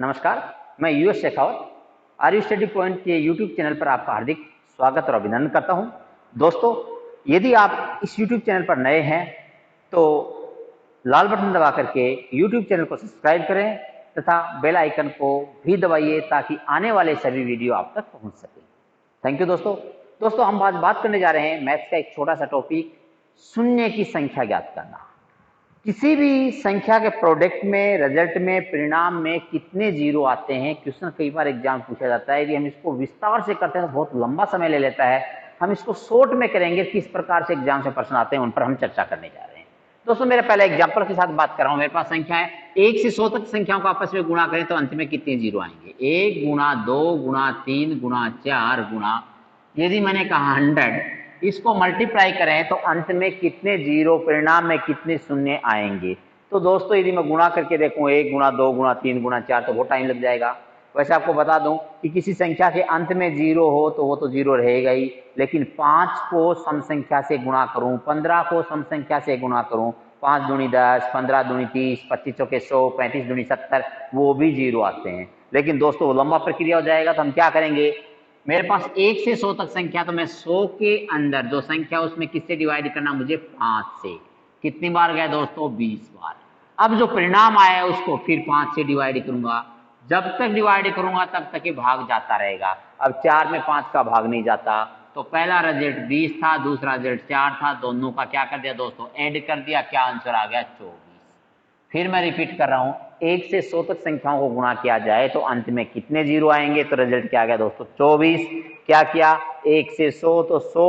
नमस्कार, मैं US Shekhawat R U study point के यूट्यूब चैनल पर आपका हार्दिक स्वागत और अभिनंदन करता हूं। दोस्तों, यदि आप इस यूट्यूब चैनल पर नए हैं तो लाल बटन दबा करके यूट्यूब चैनल को सब्सक्राइब करें तथा बेल आइकन को भी दबाइए ताकि आने वाले सभी वीडियो आप तक पहुंच सके। थैंक यू दोस्तों, हम आज बात करने जा रहे हैं मैथ्स का एक छोटा सा टॉपिक, शून्य की संख्या ज्ञात करना। किसी भी संख्या के प्रोडक्ट में, रिजल्ट में, परिणाम में कितने जीरो आते हैं, क्वेश्चन कई बार एग्जाम पूछा जाता है। यदि हम इसको विस्तार से करते हैं तो बहुत लंबा समय ले लेता है। हम इसको शॉर्ट में करेंगे, किस प्रकार से एग्जाम से प्रश्न आते हैं उन पर हम चर्चा करने जा रहे हैं। दोस्तों, मेरा पहला एग्जाम्पल के साथ बात कर रहा हूं। मेरे पास संख्या है 1 से 100 तक संख्याओं को आपस में गुणा करें तो अंत में कितने जीरो आएंगे। 1 गुणा 2 गुणा 3 गुणा 4 गुणा, यदि मैंने कहा 100, इसको मल्टीप्लाई करें तो अंत में कितने जीरो, परिणाम में कितने शून्य आएंगे। तो दोस्तों, यदि मैं गुणा करके देखूं 1 गुणा 2 गुणा 3 गुणा 4 तो बहुत टाइम लग जाएगा। वैसे आपको बता दूं कि किसी संख्या के अंत में जीरो हो तो वो तो जीरो रहेगा ही, लेकिन 5 को सम संख्या से गुणा करूं, 15 को सम संख्या से गुणा करूं, 5 दूनी 10, 15 दूनी 30, 25 चौके 100, 35 दूनी 70, वो भी जीरो आते हैं। लेकिन दोस्तों, लंबा प्रक्रिया हो जाएगा तो हम क्या करेंगे, मेरे पास 1 से 100 तक संख्या, तो मैं 100 के अंदर जो संख्या उसमें किससे डिवाइड करना, मुझे 5 से। कितनी बार गया दोस्तों, 20 बार। अब जो परिणाम आया उसको फिर 5 से डिवाइड करूंगा। जब तक डिवाइड करूंगा तब तक ये भाग जाता रहेगा। अब 4 में 5 का भाग नहीं जाता, तो पहला रिजल्ट 20 था, दूसरा रिजल्ट 4 था, दोनों का क्या कर दिया दोस्तों, ऐड कर दिया। क्या आंसर आ गया, 24। फिर मैं रिपीट कर रहा हूं, 1 से 100 तक संख्याओं को गुणा किया जाए तो अंत में कितने जीरो आएंगे। तो रिजल्ट क्या आ गया दोस्तों, 24। क्या किया, 1 से 100 तो 100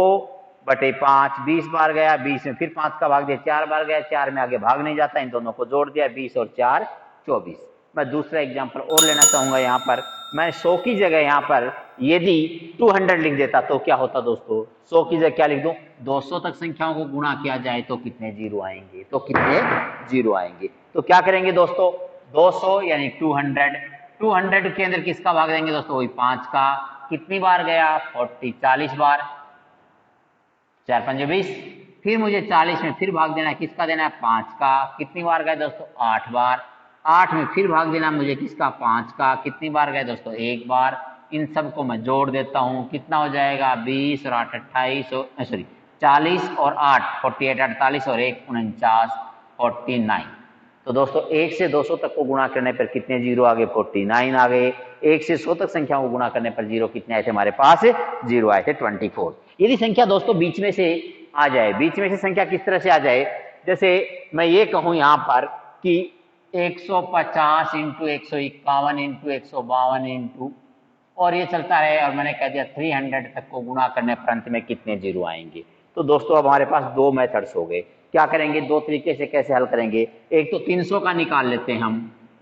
बटे 5, 20 बार गया, 20 में फिर 5 का भाग दिया, 4 बार गया, 4 में आगे भाग नहीं जाता, इन दोनों को जोड़ दिया, 20 और 4 24। मैं दूसरा एग्जाम्पल और लेना चाहूंगा। यहाँ पर मैं 100 की जगह यहाँ पर यदि 200 लिख देता तो क्या होता दोस्तों, 100 की जगह क्या लिख दूं, 200 तक संख्याओं को गुणा किया जाए तो कितने जीरो आएंगे, तो कितने जीरो आएंगे। तो क्या करेंगे दोस्तों, 200 यानी 200 के अंदर किसका भाग देंगे दोस्तों, वही 5 का। कितनी बार गया, 40 बार, 4 5 20। फिर मुझे 40 में फिर भाग देना है, किसका देना है, 5 का। कितनी बार गए दोस्तों, 8 बार। 8 में फिर भाग देना मुझे किसका, 5 का। कितनी बार गए दोस्तों, 1 बार। इन सबको मैं जोड़ देता हूं, कितना हो जाएगा, 20 और 8 28 और 40 और 8 48, 48 और 1 49, 49। तो दोस्तों, 1 से 200 तक को गुणा करने पर कितने जीरो आ गए, 49 आ गए। 1 से 100 तक संख्याओं को गुणा करने पर जीरो कितने आए थे हमारे पास, जीरो आए थे 24। यदि संख्या दोस्तों बीच में से आ जाए, बीच में से संख्या किस तरह से आ जाए, जैसे मैं ये कहूं यहां पर कि 150 इंटू 151 इंटू 152 इंटू, और ये चलता रहे, और मैंने कह दिया 300 तक को गुणा करने पर अंत में कितने जीरो आएंगे। तो दोस्तों, अब हमारे पास दो मेथड्स हो गए। क्या करेंगे, दो तरीके से कैसे हल करेंगे। एक तो 300 का निकाल लेते हैं हम,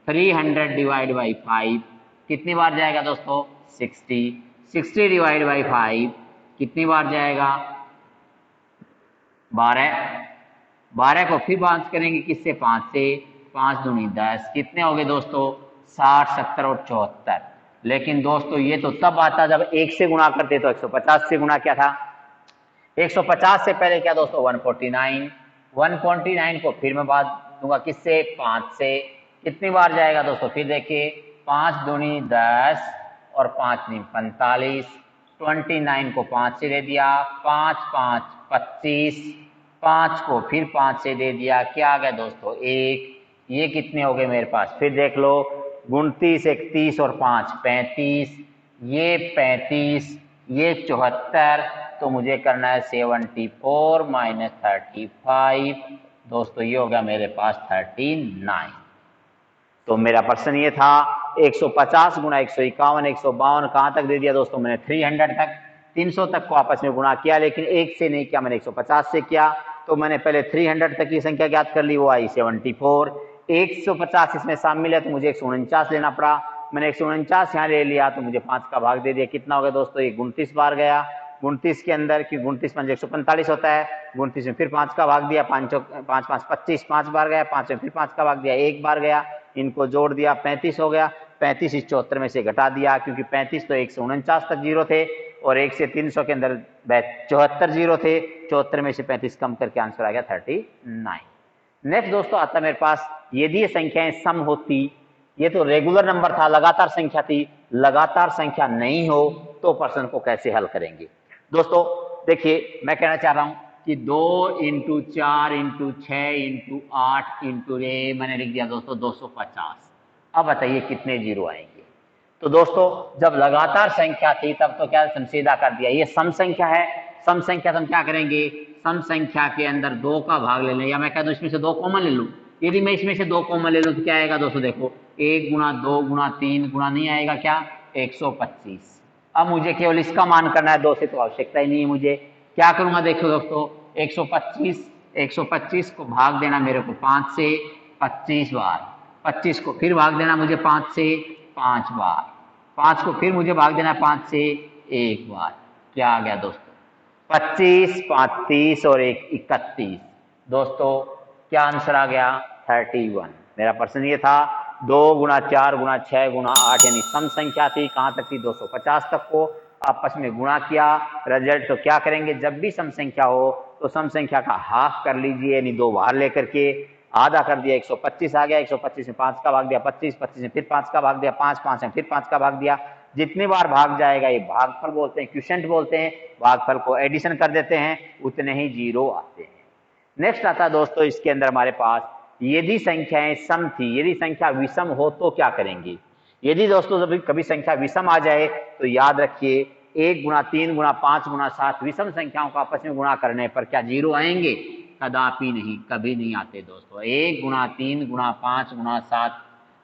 300 डिवाइड बाई 5 कितनी बार जाएगा दोस्तों, 60। 60 डिवाइड बाई 5 कितनी बार जाएगा, 12। 12 को फिर बात करेंगे किससे, 5 से। 5 दूनी 10, कितने हो गए दोस्तों, 60 70 और 74। लेकिन दोस्तों, ये तो तब आता जब 1 से गुणा करते, तो 150 से गुणा क्या था, 150 से पहले क्या दोस्तों, 149। 149 को फिर मैं बात दूंगा किससे, 5 से। कितनी बार जाएगा दोस्तों, फिर देखिए, 5 दूनी 10 और 5 नी 45। 29 को 5 से दे दिया, 5 5 25। 5 को फिर 5 से दे दिया, क्या आ गया दोस्तों, 1। ये कितने हो गए मेरे पास, फिर देख लो, 29 31 और 5 35, ये 35, ये 74। तो मुझे करना है 74 माइनस 35। दोस्तों, ये हो गया मेरे पास 39। तो मेरा प्रश्न ये था, 150 गुणा 151 152 कहां तक दे दिया दोस्तों, मैंने 300 तक। 300 तक को आपस में गुणा किया, लेकिन 1 से नहीं किया, मैंने 150 से किया। तो मैंने पहले 300 तक की संख्या ज्ञात कर ली, वो आई 74। 150 इसमें शामिल है तो मुझे 149 लेना पड़ा। मैंने 149 यहाँ ले लिया तो मुझे 5 का भाग दे दिया। कितना हो गया दोस्तों, ये 29 बार गया। 29 के अंदर, कि 29 5 145 होता है, 29 में फिर 5 का भाग दिया, 5 5 25, 5 बार गया। 5 में फिर 5 का भाग दिया, 1 बार गया। इनको जोड़ दिया, 35 हो गया। 35 इस 74 में से घटा दिया, क्योंकि 35 तो 149 तक जीरो थे और 1 से 300 के अंदर 74 जीरो थे। 74 में से 35 कम करके आंसर आ गया 39। नेक्स्ट दोस्तों आता मेरे पास, यदि ये संख्याएं सम होती, ये तो रेगुलर नंबर था, लगातार संख्या थी, लगातार संख्या नहीं हो तो प्रश्न को कैसे हल करेंगे। दोस्तों देखिए मैं कहना चाह रहा हूं कि 2 इंटू 4 इंटू 6 इंटू 8 इंटू मैंने लिख दिया दोस्तों 250। अब बताइए कितने जीरो आएंगे। तो दोस्तों जब लगातार संख्या थी तब तो क्या सीधा कर दिया, ये सम संख्या है, सम संख्या तो हम क्या करेंगे, सम संख्या के अंदर 2 का भाग ले लें, या मैं कह दूं इसमें से 2 कॉमन ले लूं। यदि मैं इसमें से 2 कॉमन ले लूं तो क्या आएगा दोस्तों, देखो 1 गुना 2 गुना 3 गुना नहीं आएगा क्या 125। अब मुझे केवल इसका मान करना है, 2 से तो आवश्यकता ही नहीं है मुझे। क्या करूंगा देखो दोस्तों, 125 को भाग देना मेरे को 5 से 25 बार, 25 को फिर भाग देना मुझे 5 से 5 बार, 5 को फिर मुझे भाग देना 5 से 1 बार। क्या आ गया दोस्तों 25, 35 और 1 31। दोस्तों क्या आंसर आ गया 31। मेरा प्रश्न ये था 2 गुना 4 गुना 6 गुना 8 यानी सम संख्या थी, कहां तक थी 250 तक को आपस में गुणा किया। रिजल्ट तो क्या करेंगे, जब भी सम संख्या हो तो सम संख्या का हाफ कर लीजिए, यानी 2 बाहर लेकर के आधा कर दिया, 125 आ गया। 125 में 5 का भाग दिया 25, 25 में फिर 5 का भाग दिया 5, 5 में फिर 5 का भाग दिया। जितनी बार भाग जाएगा ये भागफल बोलते हैं, क्वोशिएंट बोलते हैं, भागफल को एडिशन कर देते हैं, उतने ही जीरो आते हैं। नेक्स्ट आता है दोस्तों इसके अंदर हमारे पास, यदि संख्याएं सम थी, यदि संख्या विषम हो तो क्या करेंगे। यदि दोस्तों जब कभी संख्या विषम आ जाए तो याद रखिए 1 गुना 3 गुना 5 गुना 7 विषम संख्याओं का आपस में गुणा करने पर क्या जीरो आएंगे, कदापि नहीं, कभी नहीं आते दोस्तों। 1 गुना 3 गुना 5 गुना 7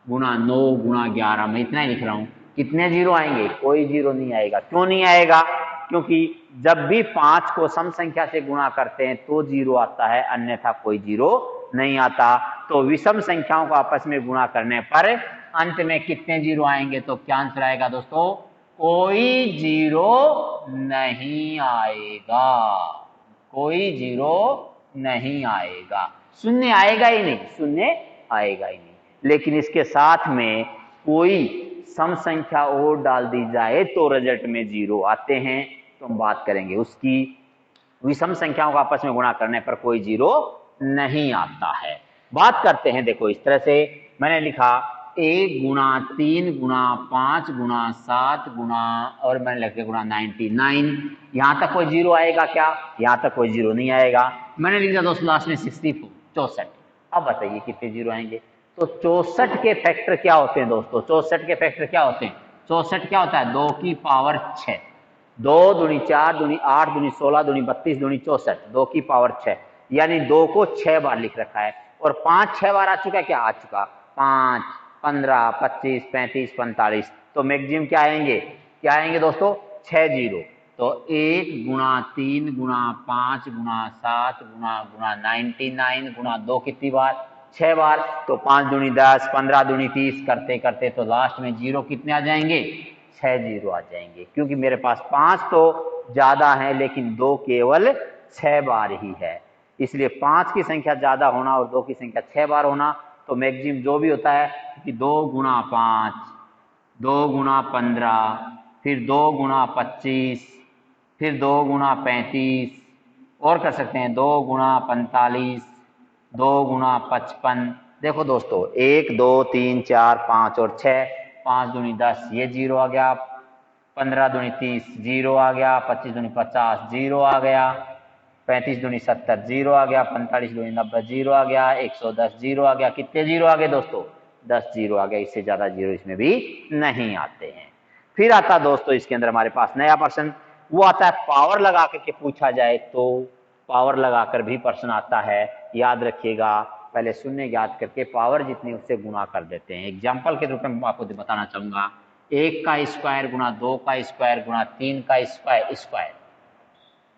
गुना 9 गुना 11, मैं इतना ही लिख रहा हूं, कितने जीरो आएंगे, कोई जीरो नहीं आएगा। क्यों नहीं आएगा, क्योंकि जब भी 5 को सम संख्या से गुणा करते हैं तो जीरो आता है, अन्यथा कोई जीरो नहीं आता। तो विषम संख्याओं को आपस में गुणा करने पर अंत में कितने जीरो आएंगे, तो क्या आंसर आएगा दोस्तों, कोई जीरो नहीं आएगा, कोई जीरो नहीं आएगा, शून्य आएगा ही नहीं, शून्य आएगा ही नहीं। लेकिन इसके साथ में कोई सम संख्या और डाल दी जाए तो रिजल्ट में जीरो आते हैं, तो हम बात करेंगे उसकी। विषम संख्याओं को आपस में गुणा करने पर कोई जीरो नहीं आता है। बात करते हैं, देखो इस तरह से मैंने लिखा 1 गुना 3 गुना 5 गुना 7 गुना और मैंने लिख दिया गुना 99। यहां तक कोई जीरो आएगा क्या, यहां तक कोई जीरो नहीं आएगा। मैंने लिख दिया दोस्तों लास्ट में 64 64। अब बताइए कितने जीरो आएंगे। तो 64 के फैक्टर क्या होते हैं दोस्तों, 64 के फैक्टर क्या होते हैं, 64 क्या होता है 2 की पावर 6, 2 दूनी 4 दूनी 8 दूनी 16 दूनी 32 दूनी 64, 2 की पावर 6, यानी 2 को 6 बार लिख रखा है। और 5 6 बार आ चुका है, क्या आ चुका 5 15 25 35 45, तो मैक्सिमम क्या आएंगे, क्या आएंगे दोस्तों 6 जीरो। तो 1 गुना 3 गुना 5 गुना 7 गुना गुना 99 गुना 2 कितनी बार 6 बार, तो 5 दूनी 10 15 दूनी 30 करते करते तो लास्ट में जीरो कितने आ जाएंगे 6 जीरो आ जाएंगे। क्योंकि मेरे पास 5 तो ज्यादा है लेकिन 2 केवल 6 बार ही है, इसलिए 5 की संख्या ज्यादा होना और 2 की संख्या 6 बार होना, तो मैक्सिमम जो भी होता है कि 2 गुना 5 2 गुना 15 फिर 2 गुना 25 फिर 2 गुना 35 और कर सकते हैं 2 गुना 45 2 गुना 55। देखो दोस्तों 1 2 3 4 5 और 6, 5 दूनी 10 ये जीरो आ गया, 15 दूनी 30 जीरो आ गया, 25 दूनी 50 जीरो आ गया, 35 दूनी 70 जीरो आ गया, 45 दूनी 90 जीरो आ गया, 110 जीरो आ गया। कितने जीरो आ गए दोस्तों 10 जीरो आ गया, इससे ज्यादा जीरो इसमें भी नहीं आते हैं। फिर आता दोस्तों इसके अंदर हमारे पास नया प्रश्न, वो आता है पावर लगा करके पूछा जाए तो पावर लगाकर भी प्रश्न आता है। याद रखिएगा पहले शून्य ज्ञात करके पावर जितनी उससे गुणा कर देते हैं। एग्जाम्पल के रूप में आपको बताना चाहूंगा 1 का स्क्वायर गुणा 2 का स्क्वायर गुणा 3 का स्क्वायर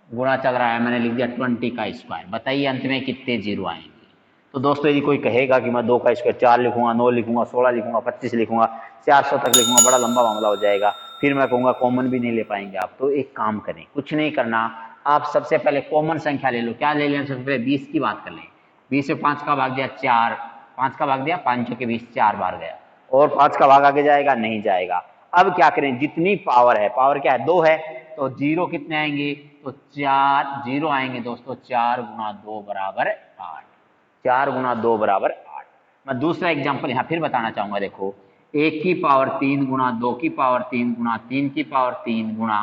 गुणा चल रहा है, मैंने लिख दिया 20 का स्क्वायर। बताइए अंत में कितने जीरो आएंगे। तो दोस्तों यदि कोई कहेगा कि मैं 2 का स्क्वायर 4 लिखूंगा 9 लिखूंगा 16 लिखूंगा 25 लिखूंगा 400 तक लिखूंगा, बड़ा लंबा मामला हो जाएगा, फिर मैं कहूंगा कॉमन भी नहीं ले पाएंगे आप। तो एक काम करें, कुछ नहीं करना, आप सबसे पहले कॉमन संख्या ले लो। क्या ले लें, सबसे पहले 20 की बात कर लें। 20 में 5 का भाग दिया 4, 5 का भाग दिया 5 के 20 4 बार गया, और 5 का भाग आगे जाएगा नहीं जाएगा। अब क्या करें, जितनी पावर है, पावर क्या है 2 है, तो जीरो कितने आएंगे, तो 4 जीरो आएंगे दोस्तों। 4 गुना 2 बराबर 8, 4 गुना 2 बराबर 8। मैं दूसरा एग्जाम्पल यहाँ फिर बताना चाहूंगा। देखो 1 की पावर 3 गुणा 2 की पावर 3 गुणा 3 की पावर 3 गुणा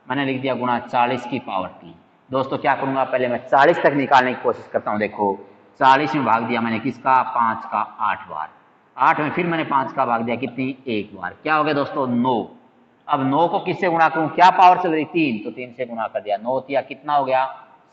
मैंने लिख दिया गुणा 40 की पावर 3। दोस्तों क्या करूंगा, पहले मैं 40 तक निकालने की कोशिश करता हूं। देखो 40 में भाग दिया मैंने किसका, 5 का 8 बार, 8 में फिर मैंने 5 का भाग दिया कितनी, 1 बार, क्या हो गया दोस्तों 9। अब 9 को किससे गुणा करूं, क्या पावर चल रही 3, तो 3 से गुणा कर दिया, 9 तिया कितना हो गया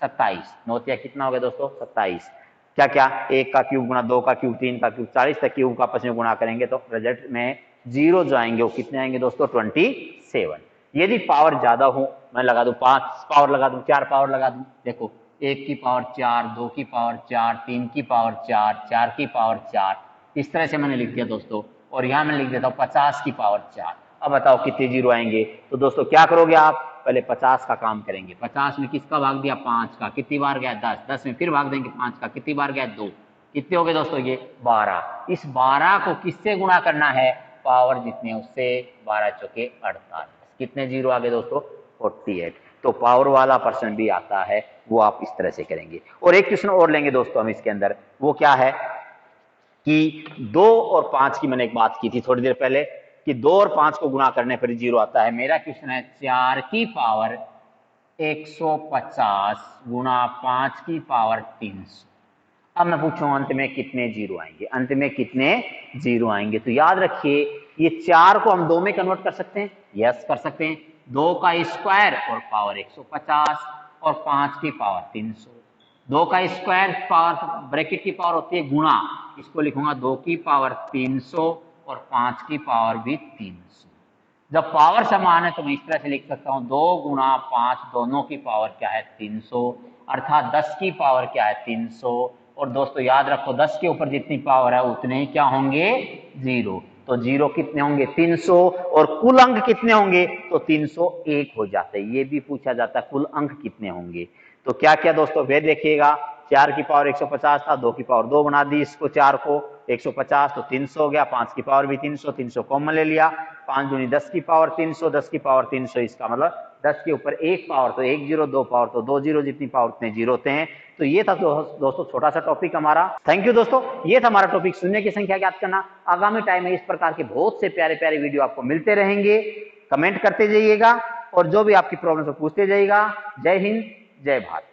27, 9 तिया कितना हो गया दोस्तों 27। क्या क्या, 1 का क्यूब गुणा 2 का क्यूब 3 का क्यूब, 40 तक क्यूब का आपस में गुणा करेंगे तो रिजल्ट में जीरो जो आएंगे वो कितने आएंगे दोस्तों 27। यदि पावर ज्यादा हो मैं लगा दूं 5 पावर लगा दूं, 4 पावर लगा दूं, देखो 1 की पावर 4, 2 की पावर 4, 3 की पावर 4, 4 की पावर 4, इस तरह से मैंने लिख दिया दोस्तों। और यहाँ मैं लिख देता हूँ 50 की पावर 4। अब बताओ कितने जीरो आएंगे, तो दोस्तों क्या करोगे आप, पहले 50 का काम करेंगे। 50 में किसका भाग दिया 5 का, कितनी बार गया 10, 10 में फिर भाग देंगे 5 का, कितनी बार गया 2, कितने हो गए दोस्तों ये 12। इस 12 को किससे गुणा करना है, पावर जितने उससे, 12 चौके 48, कितने जीरो आ गए दोस्तों 48। तो पावर वाला पर्सन भी आता है, वो आप इस तरह से करेंगे। और एक क्वेश्चन और लेंगे दोस्तों हम इसके अंदर, वो क्या है कि 2 और 5 की मैंने एक बात की थी थोड़ी देर पहले कि 2 और 5 को गुणा करने पर जीरो आता है। मेरा क्वेश्चन है 4 की पावर 150 गुणा 5 की पावर 300। अब मैं पूछूं अंत में कितने जीरो आएंगे, अंत में कितने जीरो आएंगे। तो याद रखिए ये 4 को हम 2 में कन्वर्ट कर सकते हैं, यस कर सकते हैं, 2 का स्क्वायर और पावर 150 और 5 की पावर 300। 2 का स्क्वायर पावर ब्रैकेट की पावर होती है गुणा, इसको लिखूंगा 2 की पावर 300 और 5 की पावर भी 300। जब पावर समान है तो मैं इस तरह से लिख सकता हूं 2 गुणा 5 दोनों की पावर क्या है 300, अर्थात 10 की पावर क्या है 300। और दोस्तों याद रखो 10 के ऊपर जितनी पावर है उतने ही क्या होंगे जीरो, तो जीरो कितने होंगे 300, और कुल अंक कितने होंगे तो 301 हो जाते हैं। ये भी पूछा जाता है कुल अंक कितने होंगे। तो क्या क्या दोस्तों वे देखिएगा, 4 की पावर 150 था, 2 की पावर 2 बना दी इसको 4 को, 150 तो 300 हो गया, 5 की पावर भी 300, 300 कॉमन ले लिया, 5 दूनी 10 की पावर 300, 10 की पावर 300, इसका मतलब 10 के ऊपर एक पावर तो 1 जीरो, 2 पावर तो 2 जीरो, जितनी पावर उतने जीरो होते हैं। तो ये था दोस्तों छोटा सा टॉपिक हमारा। थैंक यू दोस्तों, ये था हमारा टॉपिक शून्य की संख्या ज्ञात करना। आगामी टाइम में इस प्रकार के बहुत से प्यारे प्यारे वीडियो आपको मिलते रहेंगे, कमेंट करते जाइएगा और जो भी आपकी प्रॉब्लम है पूछते जाइएगा। जय हिंद, जय भारत।